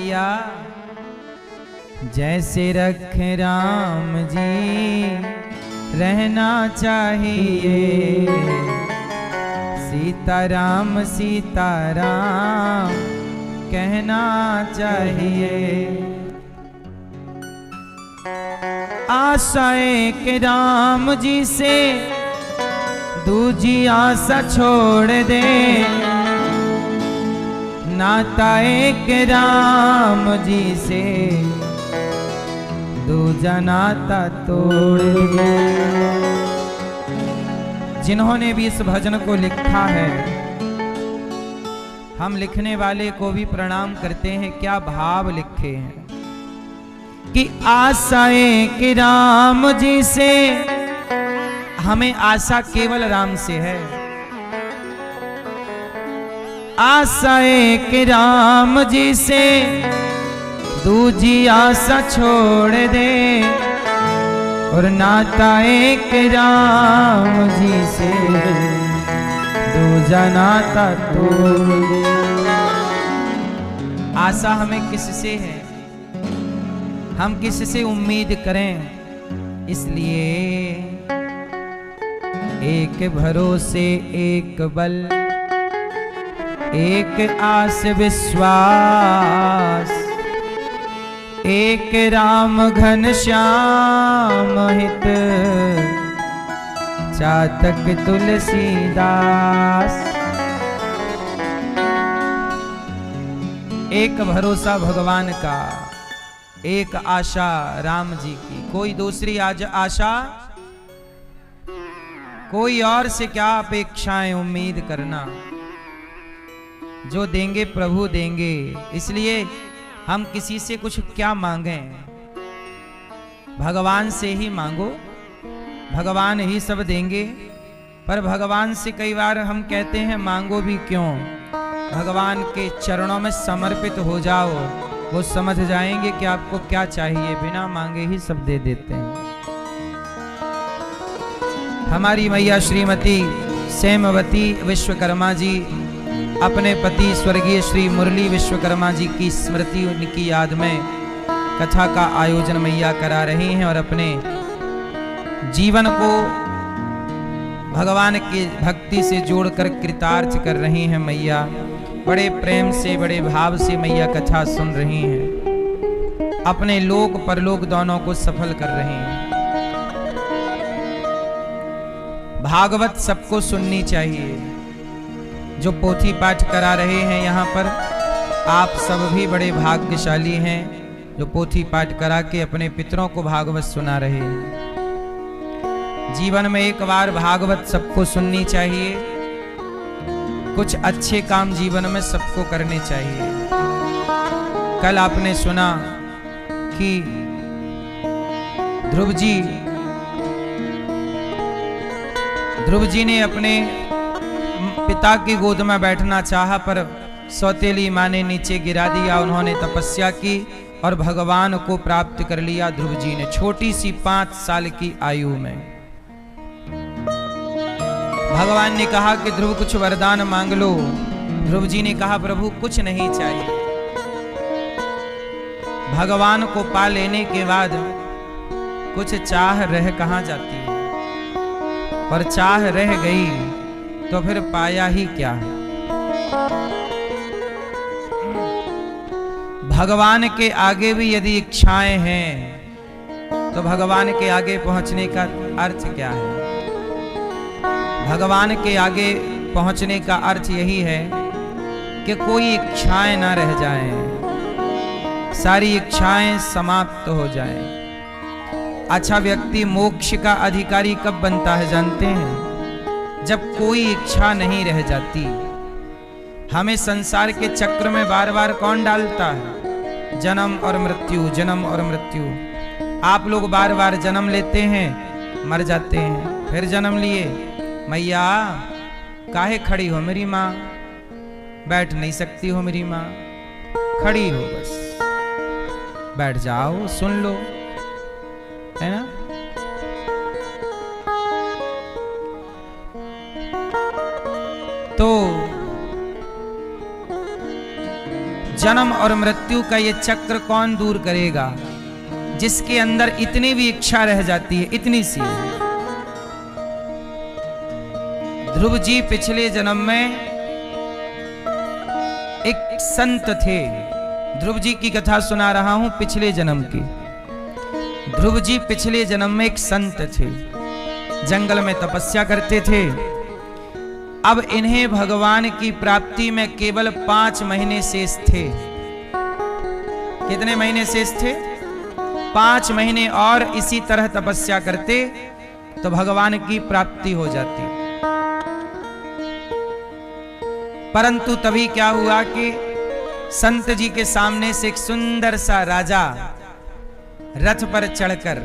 मैया जैसे रखे राम जी रहना चाहिए, सीताराम सीताराम कहना चाहिए। आशाएं के राम जी से दूजी आशा छोड़ दे, नाता एक राम जी से दूजा नाता तोड़ दे। जिन्होंने भी इस भजन को लिखा है, हम लिखने वाले को भी प्रणाम करते हैं। क्या भाव लिखे हैं कि आशाएं कि राम जी से, हमें आशा केवल राम से है। आशाएं कि राम जी से दूजी आशा छोड़ दे, और नाता एक राम जी से दूजा नाता तोड़ दे। आशा हमें किससे है, हम किससे उम्मीद करें। इसलिए एक भरोसे एक बल, एक आस विश्वास, एक राम घन श्याम हित, चातक तुलसीदास। एक भरोसा भगवान का, एक आशा राम जी की, कोई दूसरी आशा, कोई और से क्या अपेक्षाएं उम्मीद करना। जो देंगे प्रभु देंगे, इसलिए हम किसी से कुछ क्या मांगें, भगवान से ही मांगो, भगवान ही सब देंगे। पर भगवान से कई बार हम कहते हैं मांगो भी क्यों, भगवान के चरणों में समर्पित हो जाओ, वो समझ जाएंगे कि आपको क्या चाहिए, बिना मांगे ही सब दे देते हैं। हमारी मैया श्रीमती सेमवती विश्वकर्मा जी अपने पति स्वर्गीय श्री मुरली विश्वकर्मा जी की स्मृति, उनकी याद में कथा का आयोजन मैया करा रही हैं, और अपने जीवन को भगवान की भक्ति से जोड़कर कृतार्थ कर रही हैं। मैया बड़े प्रेम से, बड़े भाव से मैया कथा सुन रही हैं, अपने लोक परलोक दोनों को सफल कर रही हैं। भागवत सबको सुननी चाहिए। जो पोथी पाठ करा रहे हैं यहाँ पर, आप सब भी बड़े भाग्यशाली हैं जो पोथी पाठ करा के अपने पितरों को भागवत सुना रहे हैं। जीवन में एक बार भागवत सबको सुननी चाहिए। कुछ अच्छे काम जीवन में सबको करने चाहिए। कल आपने सुना कि ध्रुव जी ने अपने पिता की गोद में बैठना चाहा, पर सौतेली माँ ने नीचे गिरा दिया। उन्होंने तपस्या की और भगवान को प्राप्त कर लिया ध्रुव जी ने, छोटी सी 5 साल की आयु में। भगवान ने कहा कि ध्रुव कुछ वरदान मांग लो। ध्रुव जी ने कहा प्रभु कुछ नहीं चाहिए। भगवान को पा लेने के बाद कुछ चाह रह कहाँ जाती है, और चाह रह गई तो फिर पाया ही क्या है। भगवान के आगे भी यदि इच्छाएं हैं तो भगवान के आगे पहुंचने का अर्थ क्या है। भगवान के आगे पहुंचने का अर्थ यही है कि कोई इच्छाएं ना रह जाएं, सारी इच्छाएं समाप्त हो जाएं। अच्छा व्यक्ति मोक्ष का अधिकारी कब बनता है जानते हैं? जब कोई इच्छा नहीं रह जाती। हमें संसार के चक्र में बार बार कौन डालता है? जन्म और मृत्यु, जन्म और मृत्यु। आप लोग बार बार जन्म लेते हैं, मर जाते हैं, फिर जन्म लिए। मैया काहे खड़ी हो मेरी माँ? बैठ नहीं सकती हो मेरी माँ? खड़ी हो बस, बैठ जाओ, सुन लो, है ना। तो जन्म और मृत्यु का ये चक्र कौन दूर करेगा, जिसके अंदर इतनी भी इच्छा रह जाती है, इतनी सी। ध्रुव जी पिछले जन्म में एक संत थे। ध्रुव जी की कथा सुना रहा हूं पिछले जन्म की। ध्रुव जी पिछले जन्म में एक संत थे, जंगल में तपस्या करते थे। अब इन्हें भगवान की प्राप्ति में केवल 5 महीने शेष थे। कितने महीने शेष थे? 5 महीने और इसी तरह तपस्या करते तो भगवान की प्राप्ति हो जाती। परंतु तभी क्या हुआ कि संत जी के सामने से एक सुंदर सा राजा रथ पर चढ़कर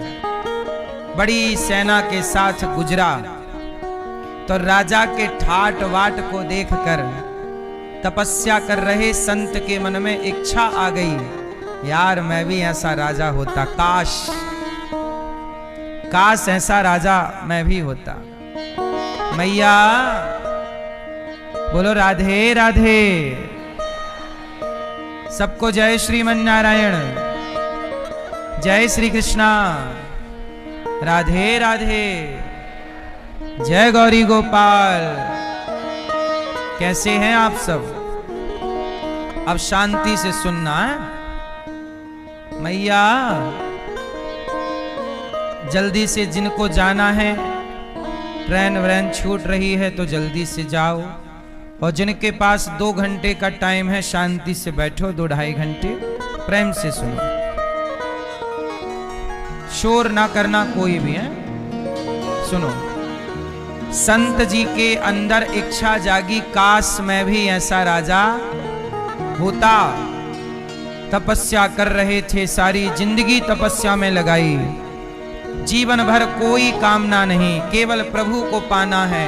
बड़ी सेना के साथ गुजरा। तो राजा के ठाट वाट को देखकर तपस्या कर रहे संत के मन में इच्छा आ गई, यार मैं भी ऐसा राजा होता, काश ऐसा राजा मैं भी होता। मैया बोलो राधे राधे। सबको जय श्रीमन नारायण, जय श्री कृष्णा, राधे राधे, जय गौरी गोपाल। कैसे हैं आप सब? अब शांति से सुनना है। मैया जल्दी से जिनको जाना है, ट्रेन व्रेन छूट रही है तो जल्दी से जाओ, और जिनके पास 2 घंटे का टाइम है शांति से बैठो, 2-2.5 घंटे प्रेम से सुनो, शोर ना करना कोई भी है। सुनो, संत जी के अंदर इच्छा जागी, काश मैं भी ऐसा राजा होता। तपस्या कर रहे थे, सारी जिंदगी तपस्या में लगाई, जीवन भर कोई कामना नहीं, केवल प्रभु को पाना है।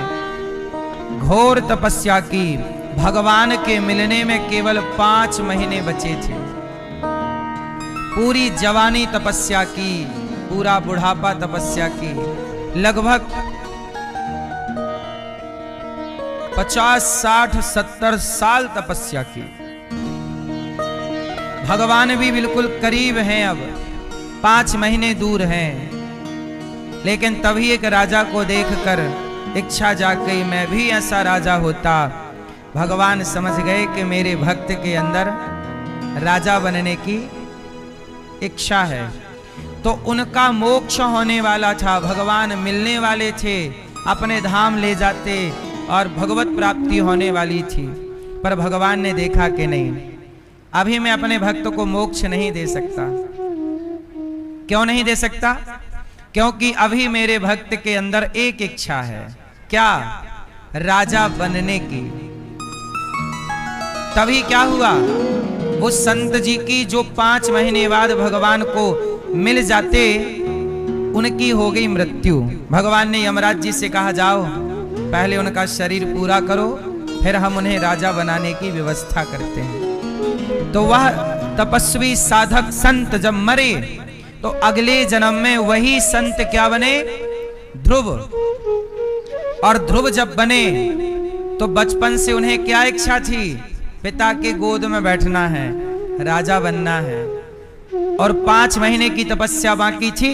घोर तपस्या की, भगवान के मिलने में केवल 5 महीने बचे थे। पूरी जवानी तपस्या की, पूरा बुढ़ापा तपस्या की, लगभग 50, 60, 70 साल तपस्या की। भगवान भी बिल्कुल करीब हैं, अब 5 महीने दूर हैं। लेकिन तभी एक राजा को देखकर इच्छा जाग गई, मैं भी ऐसा राजा होता। भगवान समझ गए कि मेरे भक्त के अंदर राजा बनने की इच्छा है। तो उनका मोक्ष होने वाला था, भगवान मिलने वाले थे, अपने धाम ले जाते और भगवत प्राप्ति होने वाली थी। पर भगवान ने देखा कि नहीं, अभी मैं अपने भक्त को मोक्ष नहीं दे सकता। क्यों नहीं दे सकता? क्योंकि अभी मेरे भक्त के अंदर एक इच्छा है, क्या? राजा बनने की। तभी क्या हुआ, उस संत जी की जो 5 महीने बाद भगवान को मिल जाते, उनकी हो गई मृत्यु। भगवान ने यमराज जी से कहा, जाओ पहले उनका शरीर पूरा करो, फिर हम उन्हें राजा बनाने की व्यवस्था करते हैं। तो वह तपस्वी साधक संत जब मरे तो अगले जन्म में वही संत क्या बने? ध्रुव। और ध्रुव जब बने तो बचपन से उन्हें क्या इच्छा थी? पिता के गोद में बैठना है, राजा बनना है। और 5 महीने की तपस्या बाकी थी।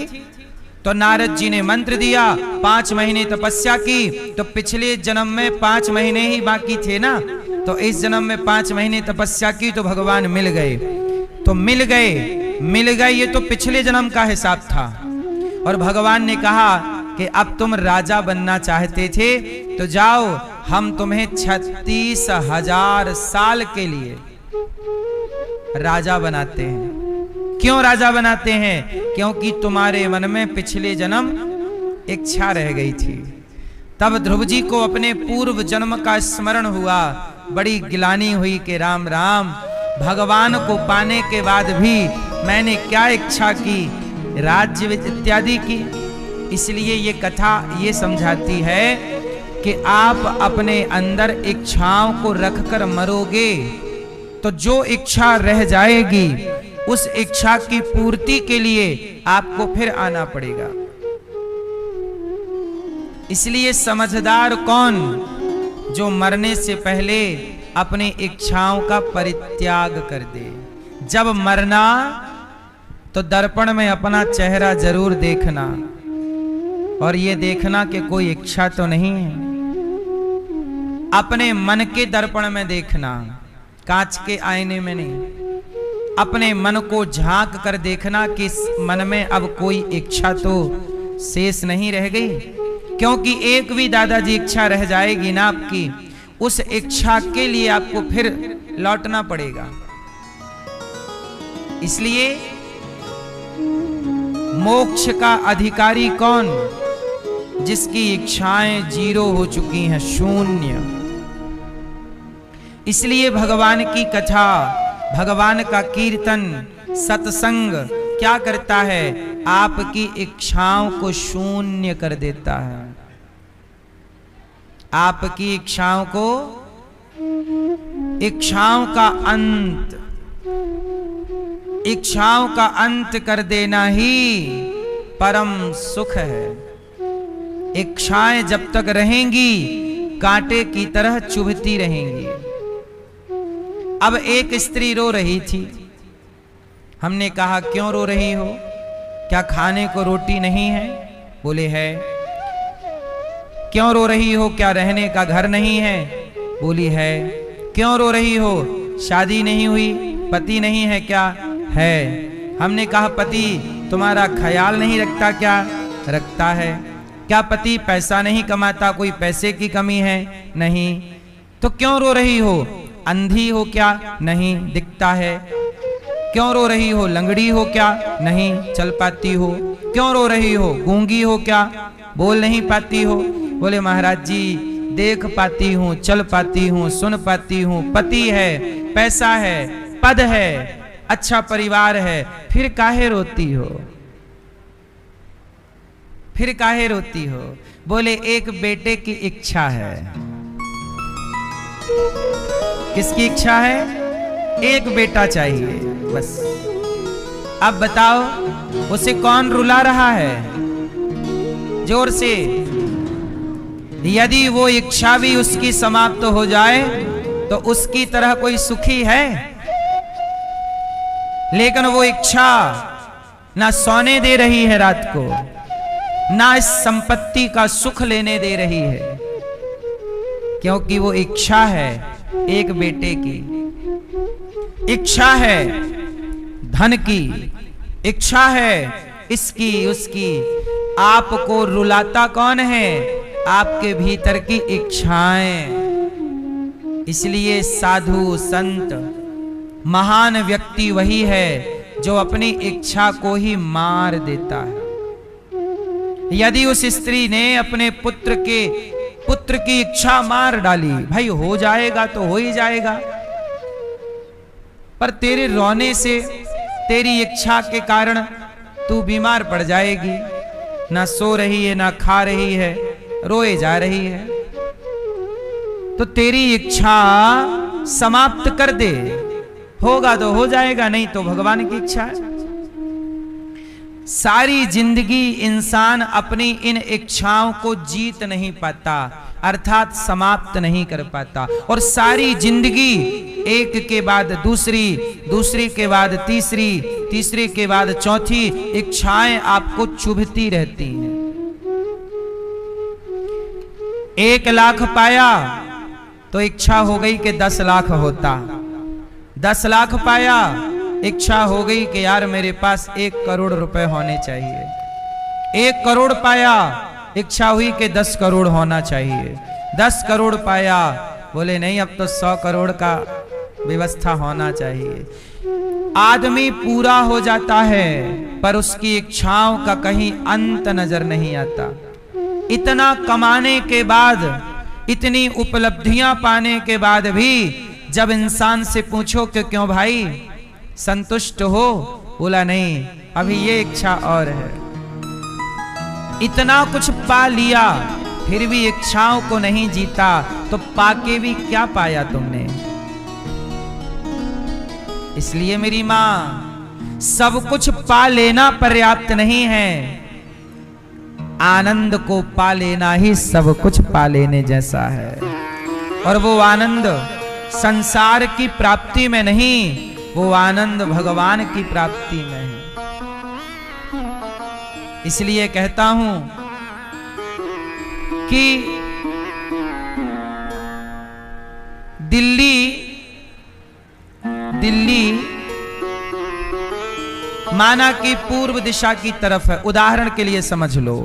तो नारद जी ने मंत्र दिया, 5 महीने तपस्या की, तो पिछले जन्म में 5 महीने ही बाकी थे ना, तो इस जन्म में 5 महीने तपस्या की तो भगवान मिल गए। तो मिल गए, ये तो पिछले जन्म का हिसाब था। और भगवान ने कहा कि अब तुम राजा बनना चाहते थे तो जाओ, हम तुम्हें 36,000 साल के लिए राजा बनाते हैं। क्यों राजा बनाते हैं? क्योंकि तुम्हारे मन में पिछले जन्म इच्छा रह गई थी। तब ध्रुव जी को अपने पूर्व जन्म का स्मरण हुआ, बड़ी गिलानी हुई कि राम राम, भगवान को पाने के बाद भी मैंने क्या इच्छा की, राज्य इत्यादि की। इसलिए ये कथा ये समझाती है कि आप अपने अंदर इच्छाओं को रखकर मरोगे तो जो इच्छा रह जाएगी उस इच्छा की पूर्ति के लिए आपको फिर आना पड़ेगा। इसलिए समझदार कौन? जो मरने से पहले अपनी इच्छाओं का परित्याग कर दे। जब मरना तो दर्पण में अपना चेहरा जरूर देखना और ये देखना कि कोई इच्छा तो नहीं है। अपने मन के दर्पण में देखना, कांच के आईने में नहीं। अपने मन को झांक कर देखना कि इस मन में अब कोई इच्छा तो शेष नहीं रह गई, क्योंकि एक भी दादाजी इच्छा रह जाएगी ना आपकी, उस इच्छा के लिए आपको फिर लौटना पड़ेगा। इसलिए मोक्ष का अधिकारी कौन? जिसकी इच्छाएं जीरो हो चुकी हैं, शून्य। इसलिए भगवान की कथा, भगवान का कीर्तन, सत्संग क्या करता है? आपकी इच्छाओं को शून्य कर देता है। आपकी इच्छाओं को, इच्छाओं का अंत, इच्छाओं का अंत कर देना ही परम सुख है। इच्छाएं जब तक रहेंगी कांटे की तरह चुभती रहेंगी। अब एक स्त्री रो रही थी। हमने कहा क्यों रो रही हो? क्या खाने को रोटी नहीं है? बोले है। क्यों रो रही हो? क्या रहने का घर नहीं है? बोली है। क्यों रो रही हो? शादी नहीं हुई, पति नहीं है क्या? है। हमने कहा पति तुम्हारा ख्याल नहीं रखता क्या? रखता है। क्या पति पैसा नहीं कमाता? कोई पैसे की कमी है? नहीं। तो क्यों रो रही हो? अंधी हो क्या? नहीं, दिखता है। क्यों रो रही हो? लंगड़ी हो क्या? नहीं, चल पाती हो। क्यों रो रही हो? गूंगी हो क्या? बोल नहीं पाती हो? बोले महाराज जी देख पाती हूँ, चल पाती हूँ, सुन पाती हूँ, पति है, पैसा है, पद है, अच्छा परिवार है, फिर काहे रोती हो? फिर काहे रोती हो? बोले एक बेटे की इच्छा है। किसकी इच्छा है? एक बेटा चाहिए बस। अब बताओ उसे कौन रुला रहा है? जोर से। यदि वो इच्छा भी उसकी समाप्त हो जाए तो उसकी तरह कोई सुखी है? लेकिन वो इच्छा ना सोने दे रही है रात को, ना इस संपत्ति का सुख लेने दे रही है, क्योंकि वो इच्छा है एक बेटे की, इच्छा है धन की, इच्छा है इसकी उसकी। आपको रुलाता कौन है? आपके भीतर की इच्छाएं। इसलिए साधु संत महान व्यक्ति वही है जो अपनी इच्छा को ही मार देता है। यदि उस स्त्री ने अपने पुत्र की इच्छा मार डाली, भाई हो जाएगा तो हो ही जाएगा, पर तेरे रोने से, तेरी इच्छा के कारण तू बीमार पड़ जाएगी। ना सो रही है, ना खा रही है, रोए जा रही है। तो तेरी इच्छा समाप्त कर दे, होगा तो हो जाएगा, नहीं तो भगवान की इच्छा है। सारी जिंदगी इंसान अपनी इन इच्छाओं को जीत नहीं पाता, अर्थात समाप्त नहीं कर पाता, और सारी जिंदगी एक के बाद दूसरी, दूसरी के बाद तीसरी, तीसरी के बाद चौथी इच्छाएं आपको चुभती रहती हैं। 1 लाख पाया तो इच्छा हो गई कि 10 लाख होता। 10 लाख पाया, इच्छा हो गई कि यार मेरे पास 1 करोड़ रुपए होने चाहिए। 1 करोड़ पाया, इच्छा हुई कि 10 करोड़ होना चाहिए। 10 करोड़ पाया, बोले नहीं अब तो 100 करोड़ का व्यवस्था होना चाहिए। आदमी पूरा हो जाता है पर उसकी इच्छाओं का कहीं अंत नजर नहीं आता। इतना कमाने के बाद, इतनी उपलब्धियां पाने के बाद भी जब इंसान से पूछो कि क्यों भाई संतुष्ट हो, बोला नहीं अभी ये इच्छा और है। इतना कुछ पा लिया फिर भी इच्छाओं को नहीं जीता, तो पाके भी क्या पाया तुमने? इसलिए मेरी मां, सब कुछ पा लेना पर्याप्त नहीं है, आनंद को पा लेना ही सब कुछ पा लेने जैसा है। और वो आनंद संसार की प्राप्ति में नहीं, वो आनंद भगवान की प्राप्ति में है। इसलिए कहता हूं कि दिल्ली माना कि पूर्व दिशा की तरफ है। उदाहरण के लिए समझ लो,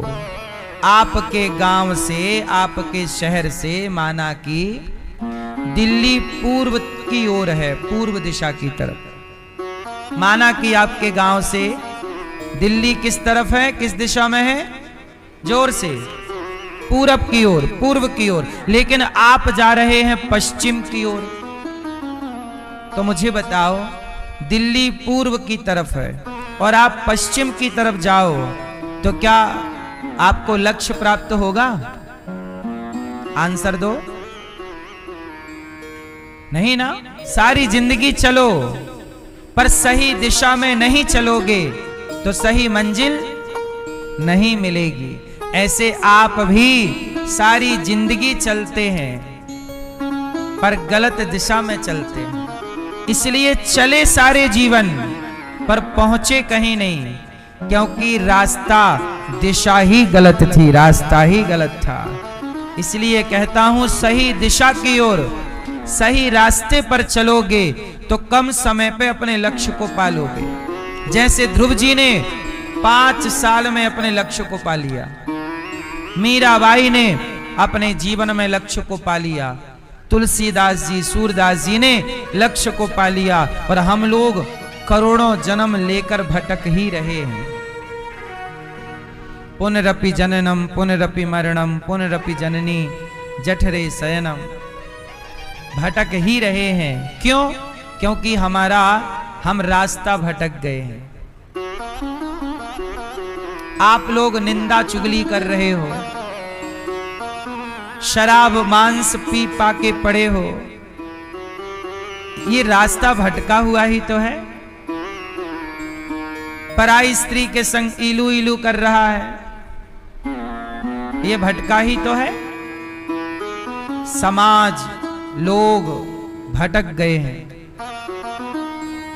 आपके गांव से, आपके शहर से माना कि दिल्ली पूर्व की ओर है, पूर्व दिशा की तरफ। माना कि आपके गांव से दिल्ली किस तरफ है, किस दिशा में है? जोर से, पूरब की ओर, पूर्व की ओर। लेकिन आप जा रहे हैं पश्चिम की ओर। तो मुझे बताओ, दिल्ली पूर्व की तरफ है और आप पश्चिम की तरफ जाओ तो क्या आपको लक्ष्य प्राप्त होगा? आंसर दो। नहीं ना। सारी जिंदगी चलो पर सही दिशा में नहीं चलोगे तो सही मंजिल नहीं मिलेगी। ऐसे आप भी सारी जिंदगी चलते हैं पर गलत दिशा में चलते हैं। इसलिए चले सारे जीवन पर पहुंचे कहीं नहीं, क्योंकि रास्ता, दिशा ही गलत थी, रास्ता ही गलत था। इसलिए कहता हूं, सही दिशा की ओर, सही रास्ते पर चलोगे तो कम समय पे अपने लक्ष्य को पालोगे। जैसे ध्रुव जी ने 5 साल में अपने लक्ष्य को पा लिया, मीराबाई ने अपने जीवन में लक्ष्य को पा लिया, तुलसीदास जी, सूरदास जी ने लक्ष्य को पा लिया, और हम लोग करोड़ों जन्म लेकर भटक ही रहे हैं। पुनरपि जननम पुनरपि मरणम पुनरपि जननी जठरे शयनम। भटक ही रहे हैं। क्यों? क्योंकि हम रास्ता भटक गए हैं। आप लोग निंदा चुगली कर रहे हो, शराब मांस पी पाके पड़े हो, ये रास्ता भटका हुआ ही तो है। पराई स्त्री के संग इलू इलू कर रहा है, ये भटका ही तो है। समाज, लोग भटक गए हैं।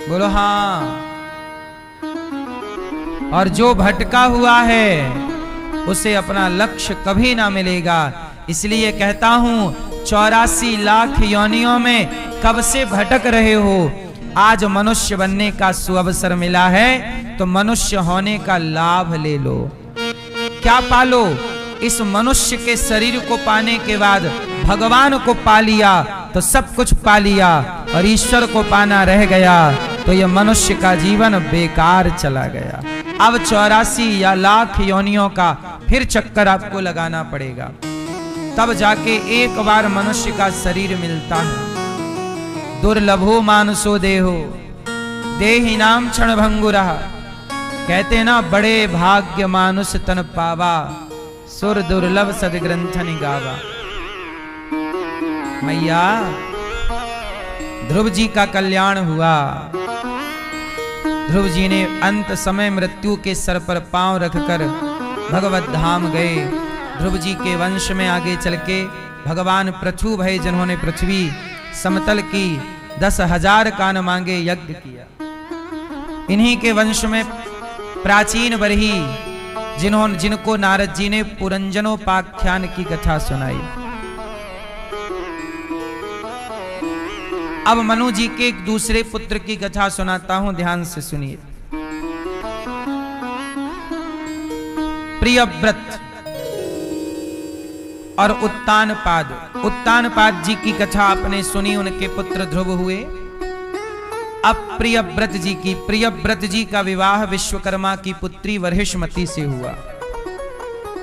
बोलो हाँ। और जो भटका हुआ है उसे अपना लक्ष्य कभी ना मिलेगा। इसलिए कहता हूं, 84 लाख योनियों में कब से भटक रहे हो। आज मनुष्य बनने का सुअवसर मिला है तो मनुष्य होने का लाभ ले लो। क्या पालो? इस मनुष्य के शरीर को पाने के बाद भगवान को पा लिया तो सब कुछ पा लिया, और ईश्वर को पाना रह गया तो यह मनुष्य का जीवन बेकार चला गया। अब 84 या लाख योनियों का फिर चक्कर आपको लगाना पड़ेगा, तब जाके एक बार मनुष्य का शरीर मिलता है। दुर्लभो मानसो देहो देहि नाम क्षण भंगुरः। कहते ना, बड़े भाग्य मानुष तन पावा, सुर दुर्लभ सदग्रंथ निगावा। मैया, ध्रुव जी का कल्याण हुआ। ध्रुव जी ने अंत समय मृत्यु के सर पर पांव रखकर भगवत धाम गए। ध्रुव जी के वंश में आगे चल के भगवान पृथु भय, जिन्होंने पृथ्वी समतल की 10,000 कान मांगे यज्ञ किया। इन्हीं के वंश में प्राचीन बरही, जिनको नारद जी ने पुरंजनोपाख्यान की कथा सुनाई। अब मनु जी के एक दूसरे पुत्र की कथा सुनाता हूं, ध्यान से सुनिए। प्रियव्रत और उत्तानपाद। उत्तानपाद जी की कथा आपने सुनी, उनके पुत्र ध्रुव हुए। अब प्रियव्रत जी का विवाह विश्वकर्मा की पुत्री वरहिष्मति से हुआ।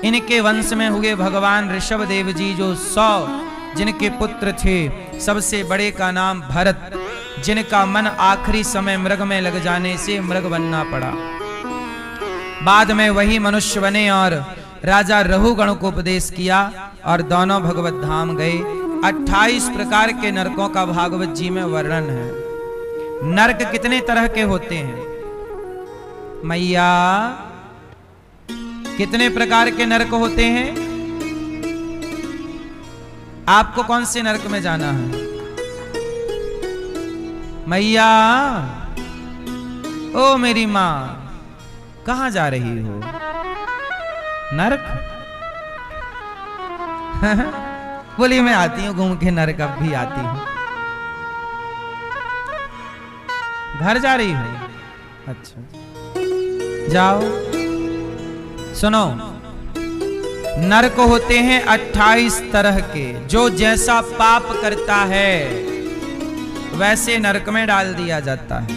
इनके वंश में हुए भगवान ऋषभ देव जी, जो 100 जिनके पुत्र थे। सबसे बड़े का नाम भरत, जिनका मन आखिरी समय मृग में लग जाने से मृग बनना पड़ा। बाद में वही मनुष्य बने और राजा रहुगण को उपदेश किया और दोनों भगवत धाम गए। 28 प्रकार के नरकों का भागवत जी में वर्णन है। नरक कितने तरह के होते हैं मैया? कितने प्रकार के नरक होते हैं? आपको कौन से नरक में जाना है? मैया, ओ मेरी माँ, कहाँ जा रही हो? नरक? बोली मैं आती हूँ घूम के नरक, अब भी आती हूँ। घर जा रही हो? अच्छा, जाओ। सुनो, नरक होते हैं 28 तरह के। जो जैसा पाप करता है वैसे नरक में डाल दिया जाता है।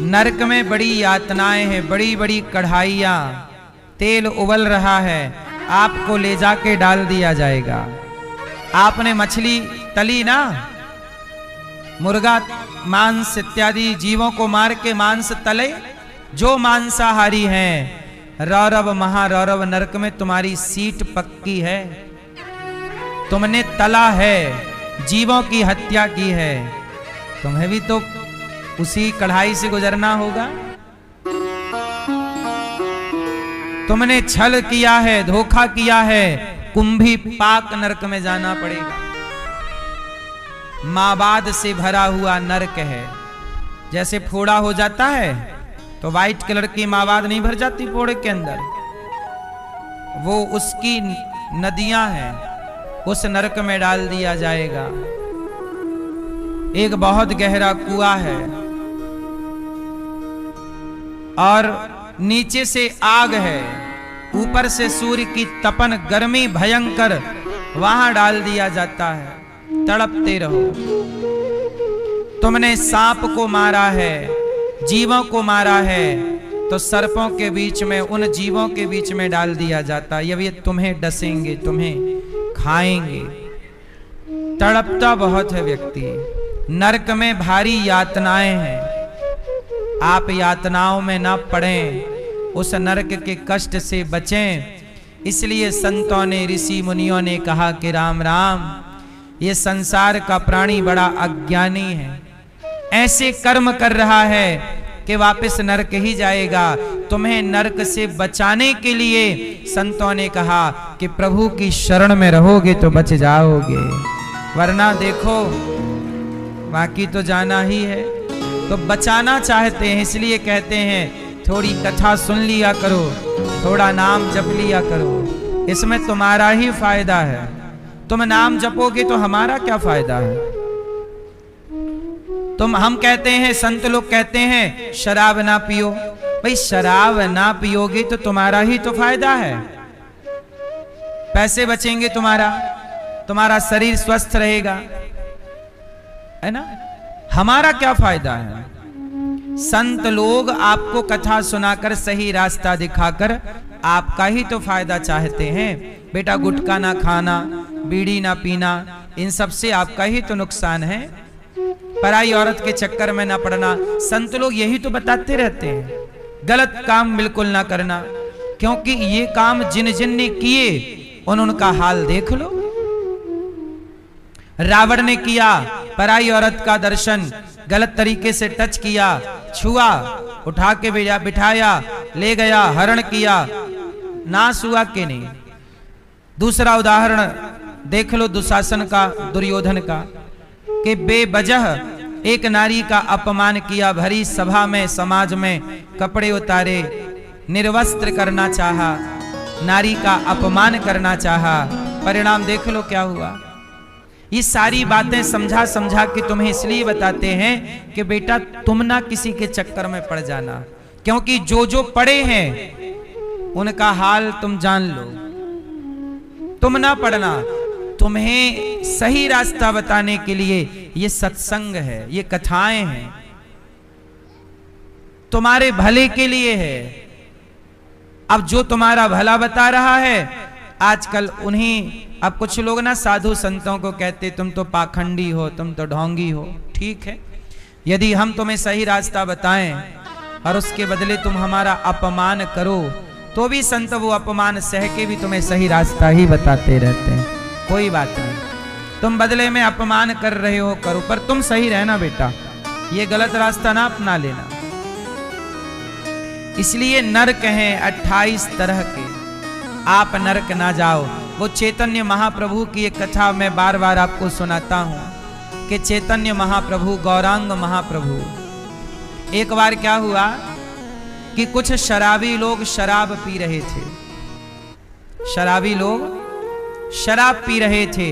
नरक में बड़ी यातनाएं हैं, बड़ी बड़ी कढ़ाइयां, तेल उबल रहा है, आपको ले जाके डाल दिया जाएगा। आपने मछली तली ना, मुर्गा मांस इत्यादि जीवों को मार के मांस तले, जो मांसाहारी हैं, रौरव महारौरव नरक में तुम्हारी सीट पक्की है। तुमने तला है, जीवों की हत्या की है, तुम्हें भी तो उसी कढ़ाई से गुजरना होगा। तुमने छल किया है, धोखा किया है, कुंभी पाक नरक में जाना पड़ेगा। माबाद से भरा हुआ नरक है। जैसे फोड़ा हो जाता है तो व्हाइट कलर की माबाद नहीं भर जाती फोड़े के अंदर, वो उसकी नदियां हैं, उस नरक में डाल दिया जाएगा। एक बहुत गहरा कुआं है और नीचे से आग है, ऊपर से सूर्य की तपन गर्मी भयंकर, वहां डाल दिया जाता है। तड़पते रहो। तुमने सांप को मारा है, जीवों को मारा है, तो सर्पों के बीच में, उन जीवों के बीच में डाल दिया जाता है। ये तुम्हें डसेंगे, तुम्हें खाएंगे। तड़पता बहुत है व्यक्ति। नरक में भारी यातनाएं हैं, आप यातनाओं में ना पड़ें, उस नरक के कष्ट से बचें। इसलिए संतों ने, ऋषि मुनियों ने कहा कि राम राम, ये संसार का प्राणी बड़ा अज्ञानी है, ऐसे कर्म कर रहा है कि वापस नरक ही जाएगा। तुम्हें नरक से बचाने के लिए संतों ने कहा कि प्रभु की शरण में रहोगे तो बच जाओगे, वरना देखो बाकी तो जाना ही है। तो बचाना चाहते हैं, इसलिए कहते हैं थोड़ी कथा सुन लिया करो, थोड़ा नाम जप लिया करो, इसमें तुम्हारा ही फायदा है। तुम नाम जपोगे तो हमारा क्या फायदा है? हम कहते हैं, संत लोग कहते हैं शराब ना पियो। भाई शराब ना पियोगे तो तुम्हारा ही तो फायदा है, पैसे बचेंगे, तुम्हारा शरीर स्वस्थ रहेगा, है ना? हमारा क्या फायदा है? संत लोग आपको कथा सुनाकर, सही रास्ता दिखाकर आपका ही तो फायदा चाहते हैं। बेटा गुटखा ना खाना, बीड़ी ना पीना, इन सब से आपका ही तो नुकसान है। पराई औरत के चक्कर में ना पड़ना, संत लोग यही तो बताते रहते हैं। गलत काम बिल्कुल ना करना, क्योंकि ये काम जिन जिन ने किए उनका हाल देख लो। रावण ने किया, पराई औरत का दर्शन, गलत तरीके से टच किया, छुआ, उठा के बिठाया, ले गया, हरण किया, नाश हुआ कि नहीं? दूसरा उदाहरण देख लो दुशासन का, दुर्योधन का, कि बेवजह एक नारी का अपमान किया, भरी सभा में, समाज में कपड़े उतारे, निर्वस्त्र करना चाहा, नारी का अपमान करना चाहा, परिणाम देख लो क्या हुआ। ये सारी बातें समझा समझा के तुम्हें इसलिए बताते हैं कि बेटा तुम ना किसी के चक्कर में पड़ जाना, क्योंकि जो पड़े हैं उनका हाल तुम जान लो। तुम ना पड़ना। तुम्हें सही रास्ता बताने के लिए ये सत्संग है, ये कथाएं हैं, तुम्हारे भले के लिए है। अब जो तुम्हारा भला बता रहा है, आजकल अब कुछ लोग ना साधु संतों को कहते तुम तो पाखंडी हो, तुम तो ढोंगी हो। ठीक है, यदि हम तुम्हें सही रास्ता बताएं और उसके बदले तुम हमारा अपमान करो, तो भी संत वो अपमान सह के भी तुम्हें सही रास्ता ही बताते रहते हैं। कोई बात नहीं, तुम बदले में अपमान कर रहे हो, करो, पर तुम सही रहना बेटा, ये गलत रास्ता ना अपना लेना। इसलिए नरक हैं 28 तरह के, आप नरक ना जाओ। वो चैतन्य महाप्रभु की एक कथा मैं बार बार आपको सुनाता हूं। कि चैतन्य महाप्रभु, गौरांग महाप्रभु, एक बार क्या हुआ कि कुछ शराबी लोग शराब पी रहे थे। शराबी लोग शराब पी रहे थे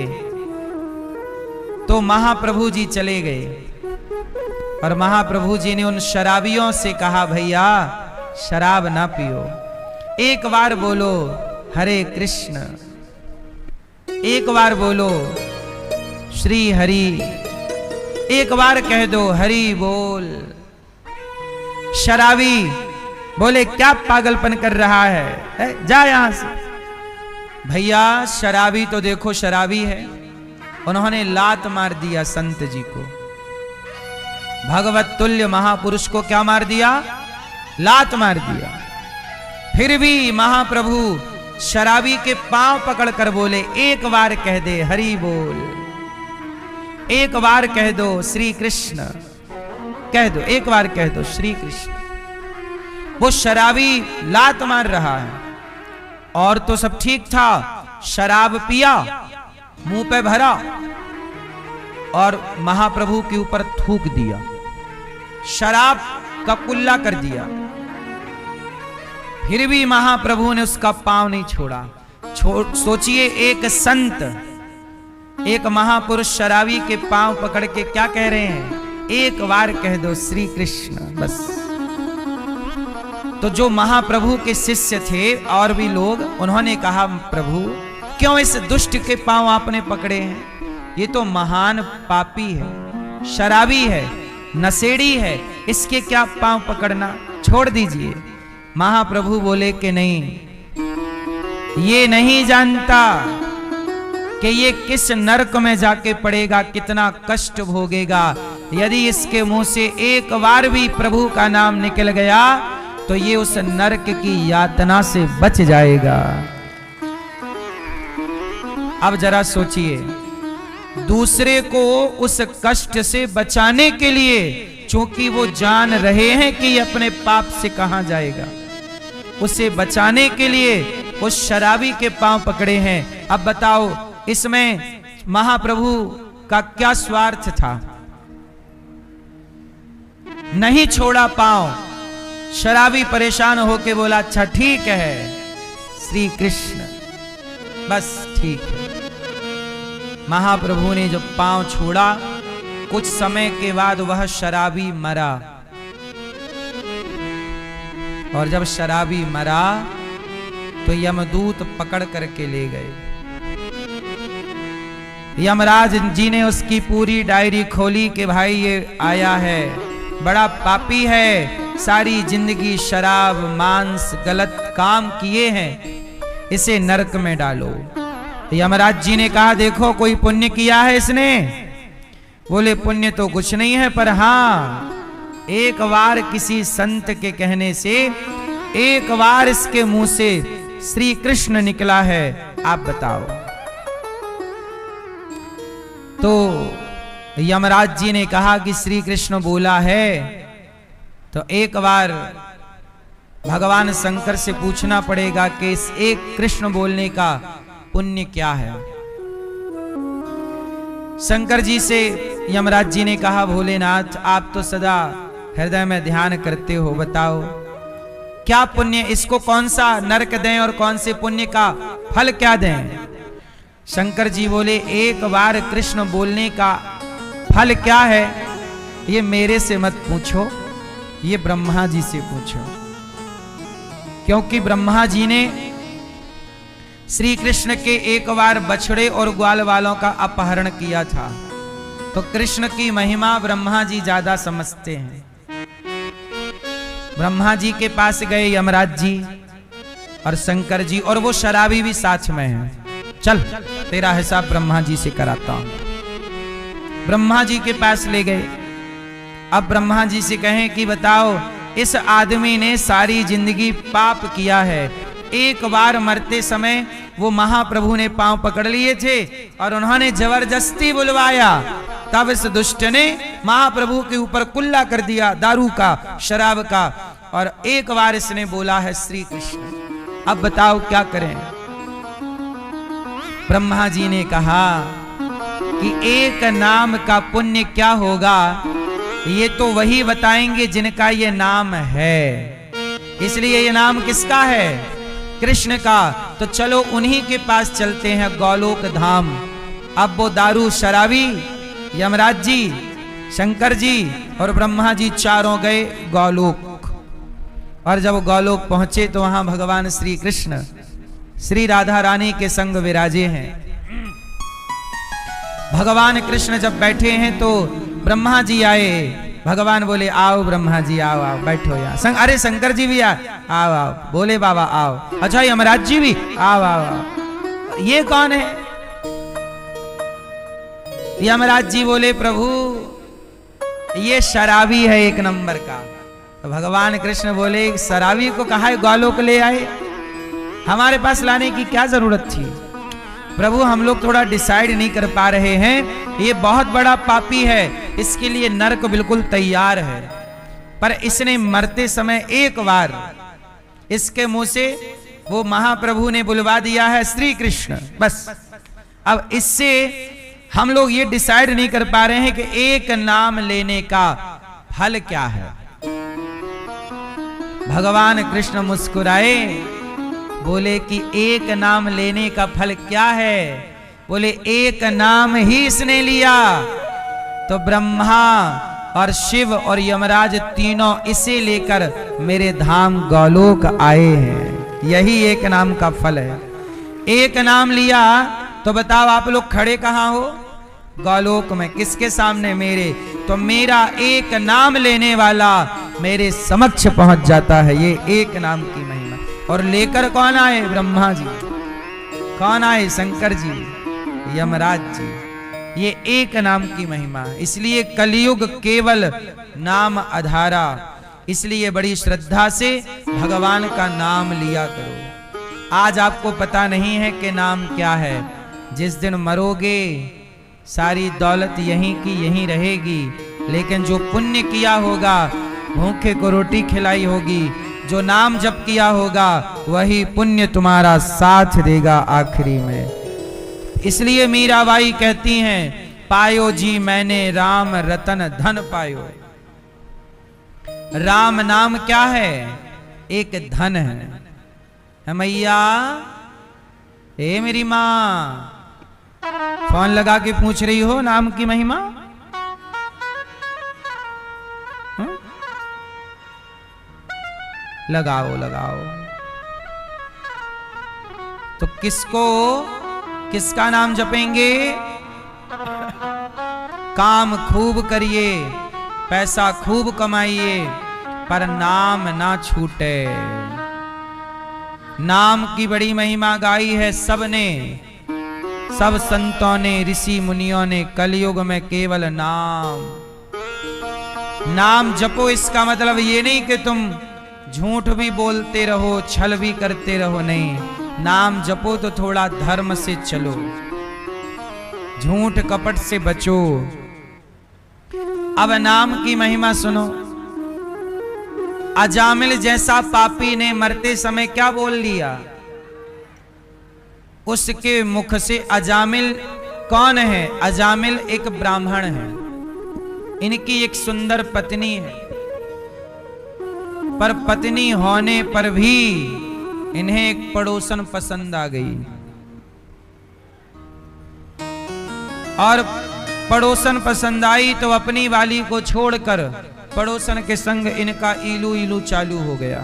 तो महाप्रभु जी चले गए और महाप्रभु जी ने उन शराबियों से कहा, भैया शराब ना पियो, एक बार बोलो हरे कृष्ण, एक बार बोलो श्री हरि, एक बार कह दो हरि बोल। शराबी बोले, क्या पागलपन कर रहा है, जा यहां से। भैया शराबी तो देखो शराबी है, उन्होंने लात मार दिया संत जी को, भगवत तुल्य महापुरुष को क्या मार दिया, लात मार दिया। फिर भी महाप्रभु शराबी के पांव पकड़कर बोले, एक बार कह दे हरि बोल, एक बार कह दो श्री कृष्ण, कह दो, एक बार कह दो श्री कृष्ण। वो शराबी लात मार रहा है और तो सब ठीक था, शराब पिया, मुंह पे भरा और महाप्रभु के ऊपर थूक दिया, शराब का कुल्ला कर दिया। फिर भी महाप्रभु ने उसका पांव नहीं छोड़ा। सोचिए, एक संत, एक महापुरुष शराबी के पांव पकड़ के क्या कह रहे हैं, एक बार कह दो श्री कृष्ण, बस। तो जो महाप्रभु के शिष्य थे और भी लोग, उन्होंने कहा, प्रभु क्यों इस दुष्ट के पांव आपने पकड़े हैं, ये तो महान पापी है, शराबी है, नशेड़ी है, इसके क्या पांव पकड़ना, छोड़ दीजिए। महाप्रभु बोले कि नहीं, ये नहीं जानता कि ये किस नरक में जाके पड़ेगा, कितना कष्ट भोगेगा। यदि इसके मुंह से एक बार भी प्रभु का नाम निकल गया तो ये उस नरक की यातना से बच जाएगा। अब जरा सोचिए, दूसरे को उस कष्ट से बचाने के लिए, चूंकि वो जान रहे हैं कि ये अपने पाप से कहां जाएगा, उसे बचाने के लिए उस शराबी के पांव पकड़े हैं। अब बताओ, इसमें महाप्रभु का क्या स्वार्थ था? नहीं छोड़ा पांव। शराबी परेशान होके बोला, अच्छा ठीक है श्री कृष्ण, बस ठीक है। महाप्रभु ने जब पांव छोड़ा, कुछ समय के बाद वह शराबी मरा। और जब शराबी मरा तो यमदूत पकड़ करके ले गए। यमराज जी ने उसकी पूरी डायरी खोली कि भाई ये आया है, बड़ा पापी है, सारी जिंदगी शराब मांस गलत काम किए हैं, इसे नरक में डालो। यमराज जी ने कहा, देखो कोई पुण्य किया है इसने? बोले, पुण्य तो कुछ नहीं है, पर हाँ एक बार किसी संत के कहने से, एक बार इसके मुंह से श्री कृष्ण निकला है, आप बताओ। तो यमराज जी ने कहा कि श्री कृष्ण बोला है, तो एक बार भगवान शंकर से पूछना पड़ेगा कि इस एक कृष्ण बोलने का पुण्य क्या है। शंकर जी से यमराज जी ने कहा, भोलेनाथ आप तो सदा हृदय में ध्यान करते हो, बताओ क्या पुण्य, इसको कौन सा नरक दें और कौन से पुण्य का फल क्या दें? शंकर जी बोले, एक बार कृष्ण बोलने का फल क्या है ये मेरे से मत पूछो, ये ब्रह्मा जी से पूछो। क्योंकि ब्रह्मा जी ने श्री कृष्ण के एक बार बछड़े और ग्वाल वालों का अपहरण किया था, तो कृष्ण की महिमा ब्रह्मा जी ज्यादा समझते हैं। ब्रह्मा जी के पास गए यमराज जी और शंकर जी, और वो शराबी भी साथ में है। चल तेरा हिसाब ब्रह्मा जी से कराता हूं। ब्रह्मा जी के पास ले गए। अब ब्रह्मा जी से कहें कि बताओ, इस आदमी ने सारी जिंदगी पाप किया है, एक बार मरते समय वो महाप्रभु ने पांव पकड़ लिए थे और उन्होंने जबरदस्ती बुलवाया, तब इस दुष्ट ने महाप्रभु के ऊपर कुल्ला कर दिया दारू का, शराब का, और एक बार इसने बोला है श्री कृष्ण। अब बताओ क्या करें? ब्रह्मा जी ने कहा कि एक नाम का पुण्य क्या होगा, ये तो वही बताएंगे जिनका ये नाम है। इसलिए ये नाम किसका है? कृष्ण का। तो चलो उन्हीं के पास चलते हैं, गोलोक धाम। अब वो दारू शराबी, यमराज जी, शंकर जी और ब्रह्मा जी चारों गए गोलोक। और जब गोलोक पहुंचे तो वहां भगवान श्री कृष्ण श्री राधा रानी के संग विराजे हैं। भगवान कृष्ण जब बैठे हैं तो ब्रह्मा जी आए। भगवान बोले आओ ब्रह्मा जी, आओ आओ बैठो यहाँ। अरे शंकर जी भी आओ आओ। बोले बाबा आओ। अच्छा यमराज जी भी आओ आओ आओ। ये कौन है? यमराज जी बोले प्रभु ये शराबी है एक नंबर का। तो भगवान कृष्ण बोले शराबी को कहा है गोलोक ले आए, हमारे पास लाने की क्या जरूरत थी? प्रभु हम लोग थोड़ा डिसाइड नहीं कर पा रहे हैं, ये बहुत बड़ा पापी है, इसके लिए नरक बिल्कुल तैयार है। पर इसने मरते समय एक बार इसके मुंह से वो महाप्रभु ने बुलवा दिया है श्री कृष्ण, बस। अब इससे हम लोग ये डिसाइड नहीं कर पा रहे हैं कि एक नाम लेने का फल क्या है। भगवान कृष्ण मुस्कुराए, बोले कि एक नाम लेने का फल क्या है? बोले एक नाम ही इसने लिया तो ब्रह्मा और शिव और यमराज तीनों इसे लेकर मेरे धाम गोलोक आए हैं। यही एक नाम का फल है। एक नाम लिया तो बताओ आप लोग खड़े कहां हो? गोलोक में। किसके सामने? मेरे। तो मेरा एक नाम लेने वाला मेरे समक्ष पहुंच जाता है। ये एक नाम की महिमा। और लेकर कौन आए? ब्रह्मा जी। कौन आए? शंकर जी, यमराज जी। ये एक नाम की महिमा। इसलिए कलयुग केवल नाम आधारा। इसलिए बड़ी श्रद्धा से भगवान का नाम लिया करो। आज आपको पता नहीं है कि नाम क्या है। जिस दिन मरोगे सारी दौलत यहीं की यहीं रहेगी, लेकिन जो पुण्य किया होगा, भूखे को रोटी खिलाई होगी, जो नाम जप किया होगा, वही पुण्य तुम्हारा साथ देगा आखिरी में। इसलिए मीराबाई कहती हैं पायो जी मैंने राम रतन धन पायो। राम नाम क्या है? एक धन है मैया। ए मेरी माँ, फोन लगा के पूछ रही हो नाम की महिमा? लगाओ लगाओ। तो किसका नाम जपेंगे? काम खूब करिए, पैसा खूब कमाइए, पर नाम ना छूटे। नाम की बड़ी महिमा गाई है सबने, सब संतों ने, ऋषि मुनियों ने। कलयुग में केवल नाम जपो। इसका मतलब ये नहीं कि तुम झूठ भी बोलते रहो, छल भी करते रहो, नहीं। नाम जपो तो थोड़ा धर्म से चलो, झूठ कपट से बचो। अब नाम की महिमा सुनो। अजामिल जैसा पापी ने मरते समय क्या बोल लिया? उसके मुख से अजामिल कौन है? अजामिल एक ब्राह्मण है, इनकी एक सुंदर पत्नी है, पर पत्नी होने पर भी इन्हें एक पड़ोसन पसंद आ गई। और पड़ोसन पसंद आई तो अपनी वाली को छोड़कर पड़ोसन के संग इनका इलू इलू चालू हो गया।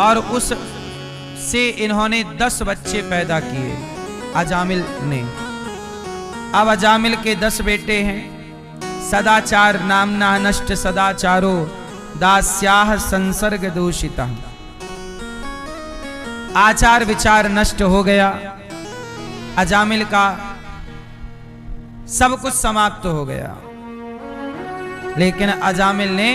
और उस से इन्होंने 10 बच्चे पैदा किए अजामिल ने। अब अजामिल के 10 बेटे हैं। सदाचार नामना नष्ट सदाचारो दास्याह संसर्ग दूषिता। आचार विचार नष्ट हो गया अजामिल का, सब कुछ समाप्त हो गया। लेकिन अजामिल ने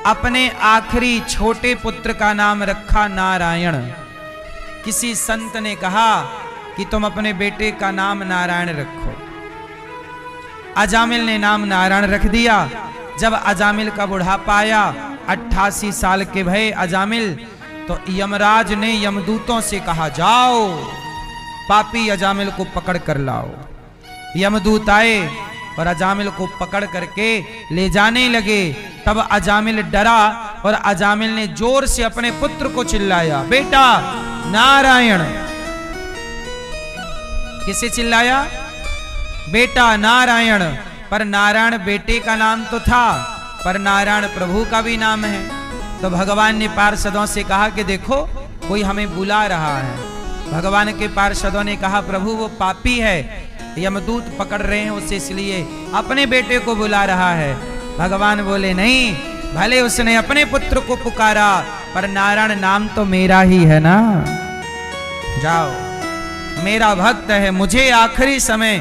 अपने आखिरी छोटे पुत्र का नाम रखा नारायण। किसी संत ने कहा कि तुम अपने बेटे का नाम नारायण रखो। अजामिल ने नाम नारायण रख दिया। जब अजामिल का बुढ़ापा आया, 88 साल के भये अजामिल, तो यमराज ने यमदूतों से कहा जाओ पापी अजामिल को पकड़ कर लाओ। यमदूत आए और अजामिल को पकड़ करके ले जाने लगे। तब अजामिल डरा और अजामिल ने जोर से अपने पुत्र को चिल्लाया, बेटा नारायण। किसे चिल्लाया? बेटा नारायण। पर नारायण बेटे का नाम तो था, पर नारायण प्रभु का भी नाम है। तो भगवान ने पार्षदों से कहा कि देखो कोई हमें बुला रहा है। भगवान के पार्षदों ने कहा, प्रभु वो पापी है, यमदूत पकड़ रहे हैं उसे, इसलिए अपने बेटे को बुला रहा है। भगवान बोले, नहीं, भले उसने अपने पुत्र को पुकारा, पर नारायण नाम तो मेरा ही है ना। जाओ, मेरा भक्त है, मुझे आखिरी समय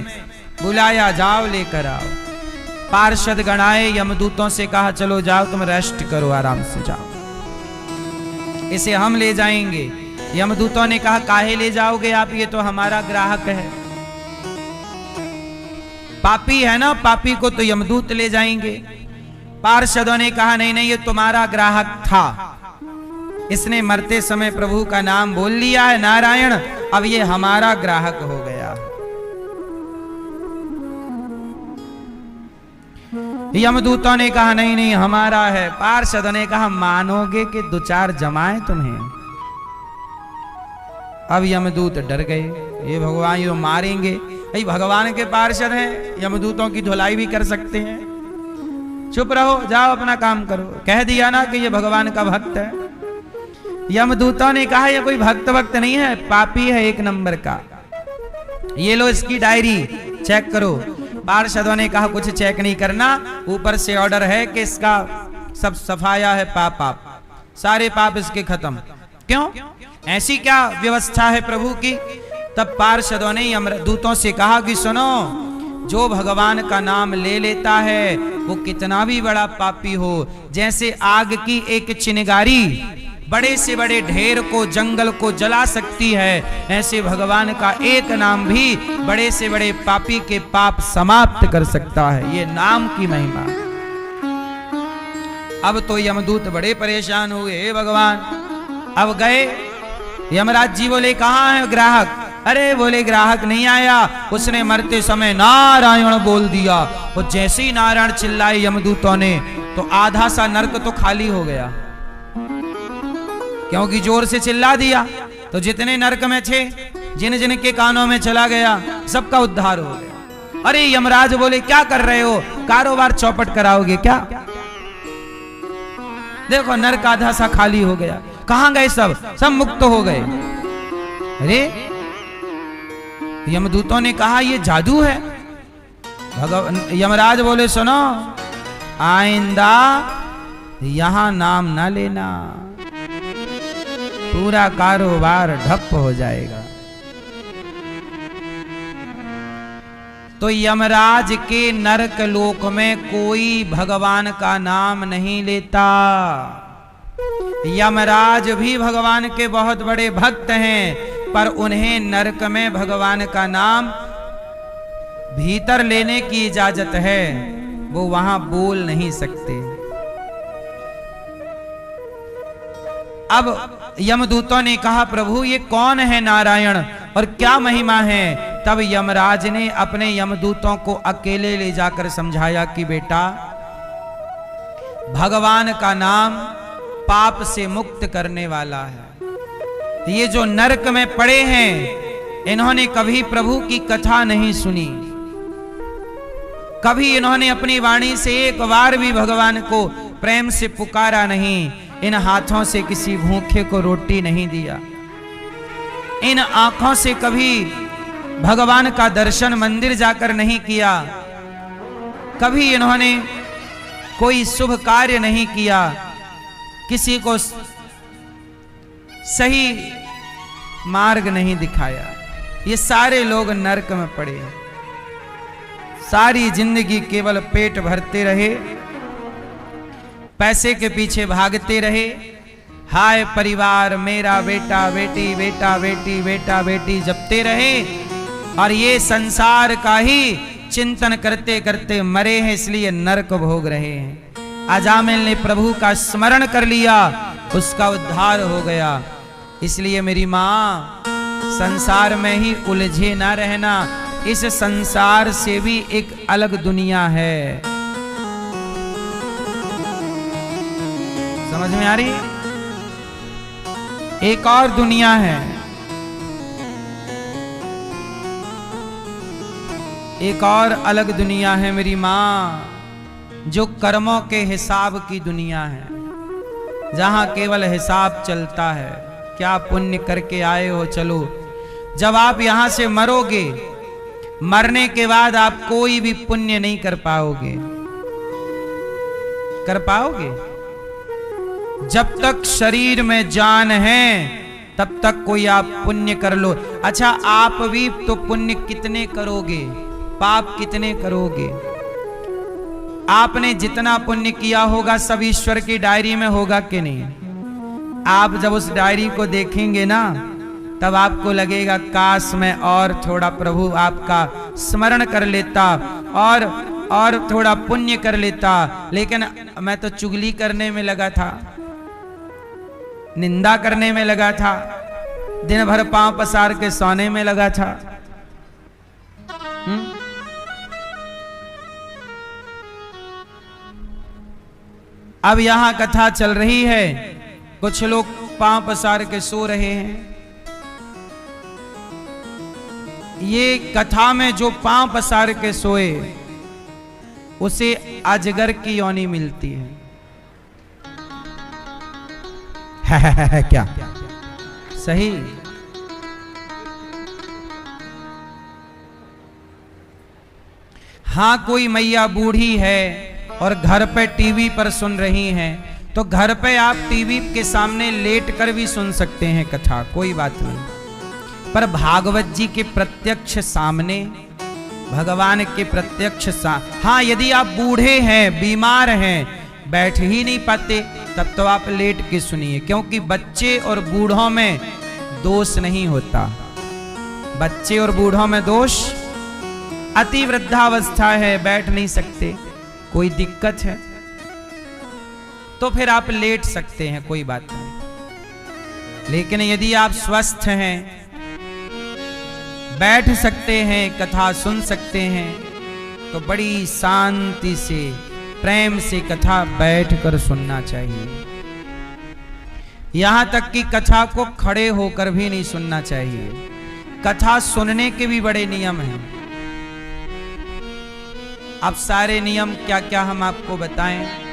बुलाया, जाओ लेकर आओ। पार्षद गणाए यमदूतों से कहा, चलो जाओ, तुम रेस्ट करो, आराम से जाओ, इसे हम ले जाएंगे। यमदूतों ने कहा, काहे ले जाओगे आप, ये तो हमारा ग्राहक है। पापी है ना, पापी को तो यमदूत ले जाएंगे। पार्षदों ने कहा, नहीं नहीं, ये तुम्हारा ग्राहक था, इसने मरते समय प्रभु का नाम बोल लिया है नारायण, अब ये हमारा ग्राहक हो गया। यमदूतों ने कहा, नहीं नहीं, हमारा है। पार्षदों ने कहा, मानोगे कि दो चार जमाए तुम्हें। अब यमदूत डर गए, ये भगवान ये मारेंगे। भाई भगवान के पार्षद हैं, यमदूतों की धुलाई भी कर सकते हैं। चुप रहो, जाओ अपना काम करो, कह दिया ना कि ये भगवान का भक्त है। यमदूतों ने कहा, ये कोई भक्त नहीं है, पापी है एक नंबर का, ये लो इसकी डायरी चेक करो। पार्षदों ने कहा, कुछ चेक नहीं करना, ऊपर से ऑर्डर है कि इसका सब सफाया है, पाप सारे पाप इसके खत्म। क्यों, ऐसी क्या व्यवस्था है प्रभु की? तब पार्षदों ने यमदूतों से कहा कि सुनो, जो भगवान का नाम ले लेता है वो कितना भी बड़ा पापी हो, जैसे आग की एक चिंगारी बड़े से बड़े ढेर को, जंगल को जला सकती है, ऐसे भगवान का एक नाम भी बड़े से बड़े पापी के पाप समाप्त कर सकता है। ये नाम की महिमा। अब तो यमदूत बड़े परेशान हुए, हे भगवान। अब गए, यमराज जी बोले, कहाँ है ग्राहक? अरे बोले, ग्राहक नहीं आया, उसने मरते समय नारायण बोल दिया। और जैसे ही नारायण चिल्लाए यमदूतों ने, तो आधा सा नरक तो खाली हो गया, क्योंकि जोर से चिल्ला दिया। तो जितने नरक में थे, जिन जिन के कानों में चला गया, सबका उद्धार हो गया। अरे यमराज बोले, क्या कर रहे हो, कारोबार चौपट कराओगे क्या? देखो नरक आधा सा खाली हो गया, कहां गए सब? सब मुक्त हो गए। अरे यमदूतों ने कहा, ये जादू है। यमराज बोले, सुनो, आइंदा यहां नाम ना लेना, पूरा कारोबार ठप हो जाएगा। तो यमराज के नरक लोक में कोई भगवान का नाम नहीं लेता। यमराज भी भगवान के बहुत बड़े भक्त हैं, पर उन्हें नरक में भगवान का नाम भीतर लेने की इजाजत है, वो वहां बोल नहीं सकते। अब यमदूतों ने कहा, प्रभु ये कौन है नारायण और क्या महिमा है? तब यमराज ने अपने यमदूतों को अकेले ले जाकर समझाया कि बेटा, भगवान का नाम पाप से मुक्त करने वाला है। ये जो नरक में पड़े हैं, इन्होंने कभी प्रभु की कथा नहीं सुनी, कभी इन्होंने अपनी वाणी से एक बार भी भगवान को प्रेम से पुकारा नहीं, इन हाथों से किसी भूखे को रोटी नहीं दिया, इन आंखों से कभी भगवान का दर्शन मंदिर जाकर नहीं किया, कभी इन्होंने कोई शुभ कार्य नहीं किया, किसी को सही मार्ग नहीं दिखाया। ये सारे लोग नरक में पड़े, सारी जिंदगी केवल पेट भरते रहे, पैसे के पीछे भागते रहे। हाय परिवार, मेरा बेटा बेटी, बेटा बेटी, बेटा बेटी जपते रहे, और ये संसार का ही चिंतन करते करते मरे हैं, इसलिए नरक भोग रहे हैं। अजामिल ने प्रभु का स्मरण कर लिया, उसका उद्धार हो गया। इसलिए मेरी माँ, संसार में ही उलझे ना रहना, इस संसार से भी एक अलग दुनिया है। समझ में आ रही? एक और दुनिया है, एक और अलग दुनिया है मेरी मां, जो कर्मों के हिसाब की दुनिया है, जहां केवल हिसाब चलता है। क्या पुण्य करके आए हो, चलो। जब आप यहां से मरोगे, मरने के बाद आप कोई भी पुण्य नहीं कर पाओगे। कर पाओगे? जब तक शरीर में जान है तब तक कोई आप पुण्य कर लो। अच्छा, आप भी तो पुण्य कितने करोगे, पाप कितने करोगे? आपने जितना पुण्य किया होगा सब ईश्वर की डायरी में होगा कि नहीं? आप जब उस डायरी को देखेंगे ना, तब आपको लगेगा काश मैं और थोड़ा प्रभु आपका स्मरण कर लेता और थोड़ा पुण्य कर लेता। लेकिन मैं तो चुगली करने में लगा था, निंदा करने में लगा था, दिन भर पांव पसार के सोने में लगा था। अब यहां कथा चल रही है, कुछ लोग पांव पसार के सो रहे हैं। ये कथा में जो पांव पसार के सोए उसे अजगर की योनि मिलती है। क्या सही? हां, कोई मैया बूढ़ी है और घर पे टीवी पर सुन रही हैं, तो घर पे आप टीवी के सामने लेट कर भी सुन सकते हैं कथा, कोई बात नहीं। पर भागवत जी के प्रत्यक्ष सामने, भगवान के प्रत्यक्ष हाँ, यदि आप बूढ़े हैं, बीमार हैं, बैठ ही नहीं पाते, तब तो आप लेट के सुनिए, क्योंकि बच्चे और बूढ़ों में दोष नहीं होता। बच्चे और बूढ़ों में दोष, अति वृद्धावस्था है, बैठ नहीं सकते, कोई दिक्कत है तो फिर आप लेट सकते हैं, कोई बात नहीं। लेकिन यदि आप स्वस्थ हैं, बैठ सकते हैं, कथा सुन सकते हैं, तो बड़ी शांति से, प्रेम से कथा बैठकर सुनना चाहिए। यहां तक कि कथा को खड़े होकर भी नहीं सुनना चाहिए। कथा सुनने के भी बड़े नियम हैं। अब सारे नियम क्या क्या हम आपको बताएं।